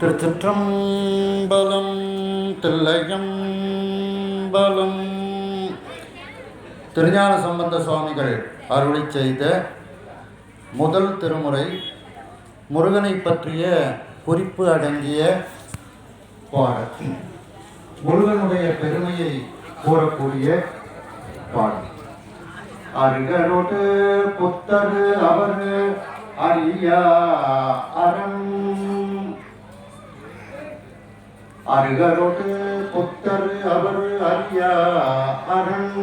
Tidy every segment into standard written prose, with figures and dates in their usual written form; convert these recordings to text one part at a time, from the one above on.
திருச்சிற்றம்பலம் தில்லையம்பலம். திருஞான சம்பந்த சுவாமிகள் அருளி செய்த முதல் திருமுறை முருகனை பற்றிய குறிப்பு அடங்கிய பாடல். முருகனுடைய பெருமையை கூறக்கூடிய பாடல். அருகரோடு புத்தரு அவர் அறியா அரண், அருகரோடு புத்தர் அவர் அறியா அரண்,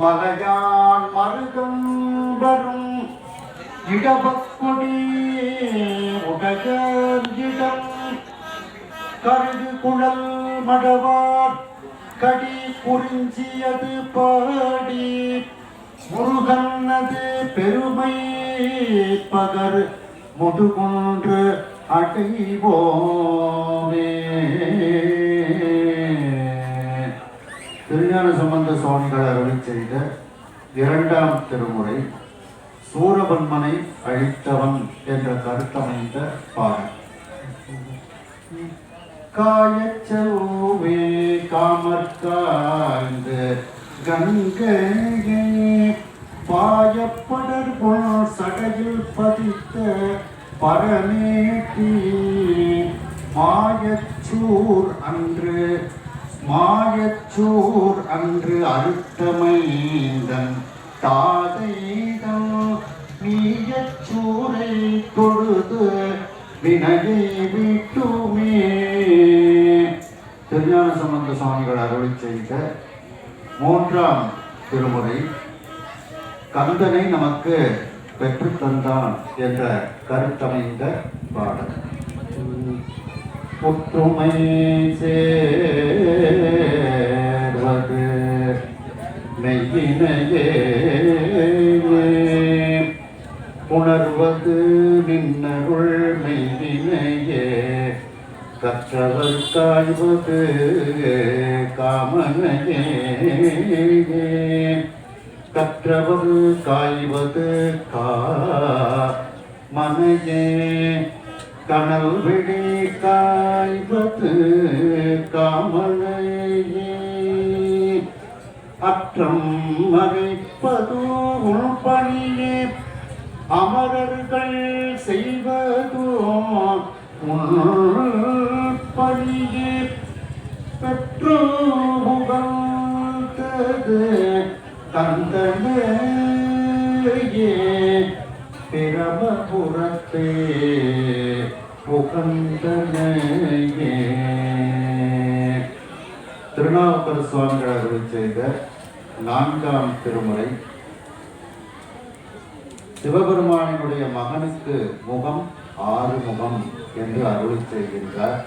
மலையான் மருகம் வரும் இடபக்கொடி உடகிடம், கருது குழல் மடவார் கடி குறிஞ்சியது பாடி, முருகனது பெருமை பகர் முதுகுன்று அடைவோமே. திருஞான சம்பந்த சுவாமிகள் அருளி செய்த இரண்டாம் திருமுறை சூரபன்மனை அழித்தவன் என்ற கருத்தமைந்த பாடல். காயச்செல்வே காமற்காய்ந்து கங்கையே பாயப்படர் போல் சடையில் பதித்த பரமேட்டி, மாயச்சூர் அன்று அறுத்தமைந்தன் தாதைதம், நீயச்சூரை தொழுது வினையை விட்டுமே. திருஞான சம்பந்த சுவாமிகள் அருளி செய்த மூன்றாம் திருமுறை கந்தனை நமக்கு பெற்று தந்தான் என்ற கருத்தமைந்த பாடல். ஒற்றுமை சேர்வது மெய்யினையே, உணர்வது நின்னருள் மெய்வினையே, கற்றவர் காய்வது காமனையே, கற்றவர் காய்வது காமனையே, கனல் விழி காய்வது காமனையே, அற்றம் மறைப்பது உள்பணியே, அமரர்கள் செய்வதோ உள்பணியே, பெற்றோ புகழ்ந்தது கந்தனையே, பிரமபுரத்தே புகந்தனையே. திருநாவுக்கர சுவாமிகள் அருளி செய்த நான்காம் திருமுறை சிவபெருமானினுடைய மகனுக்கு முகம் 6 முகம் என்று அருளி செய்கின்றார்.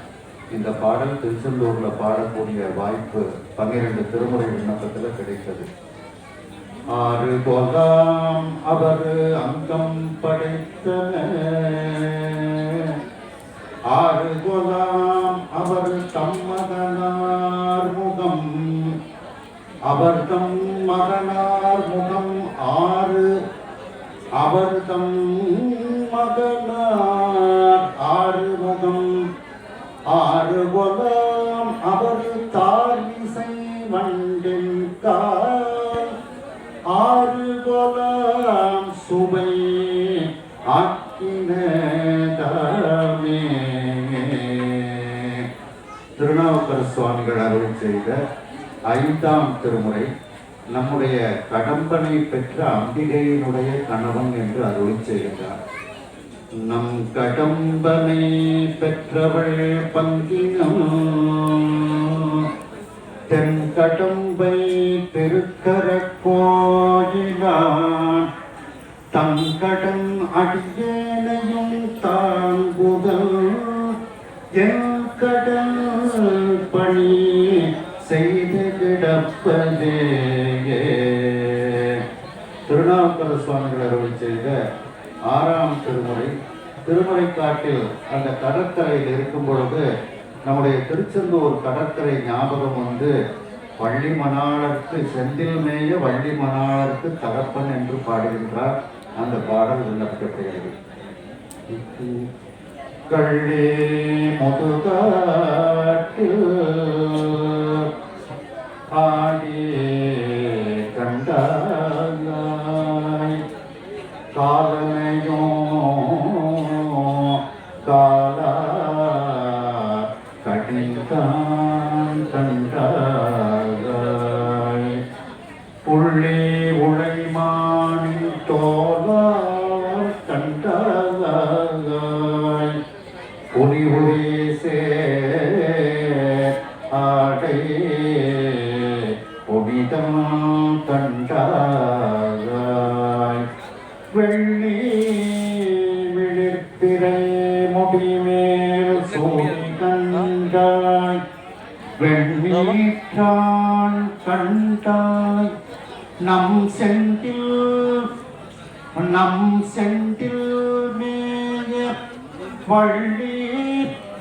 இந்த பாடல் திருச்செந்தூர்ல பாடக்கூடிய வாய்ப்பு 12 திருமுறை விண்ணப்பத்தில் கிடைத்தது. 6 கோலாம் அவர் அங்கம் படைத்தன, 6 கோலாம் அவர் தம்மகனார் முகம், அவர் தம் மகனார் முகம் 6, அவர் தம் மகனார் 6 முகம், 6 கோலாம் அவர் தாரிசை வண்டின் கால், 6 கோலாம் சுவை ஆக்கினதாமே. திருநாவுக்கர சுவாமிகள் அருளி செய்த 5ஆம் திருமுறை நம்முடைய கடம்பனை பெற்ற அம்பிகையினுடைய கணவன் என்று அருளி செய்கின்றார். நம் கடம்பனை பெற்றவள் பங்கினம், தென் கடம்பை திருக்கர கோயிலான், தங்கடன் அடியேனையும் தாங்குதல், என் கடன் பணி செய்து கிடப்பதே. திருநாவுக்கர சுவாமிகள் அருளி செய்த 6ஆம் திருமுறை திருமுறைக்காட்டில் அந்த கடற்கரையில் இருக்கும் பொழுது நம்முடைய திருச்செந்தூர் கடற்கரை ஞாபகம் வந்து வள்ளி மணாளருக்கு செந்தில் மேய வள்ளி மணாளருக்கு தகப்பன் என்று பாடுகின்றார். அந்த பாடல் விண்ணப்பிக்கப்படுகிறது. கள்ளே முதுகாட்டில் ஆடியே கண்டாய் காலனையோ காலா கடிந்தான் கண்டாய் உள்ளே உழைமானின் தோலா கண்டாய் உரி உரிசே ஆடை ஒவிதம் கண்டாய் வெள்ளி விழித்திரை முடிமேல் சூடி கண்டாய் வெண்ணீற்றான் கண்டாய் நம் செந்தில் மேய வள்ளி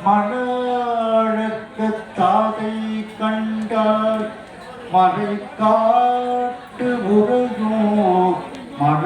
மலழக்கு தாதை கண்டாய் மறை காட்டு உரை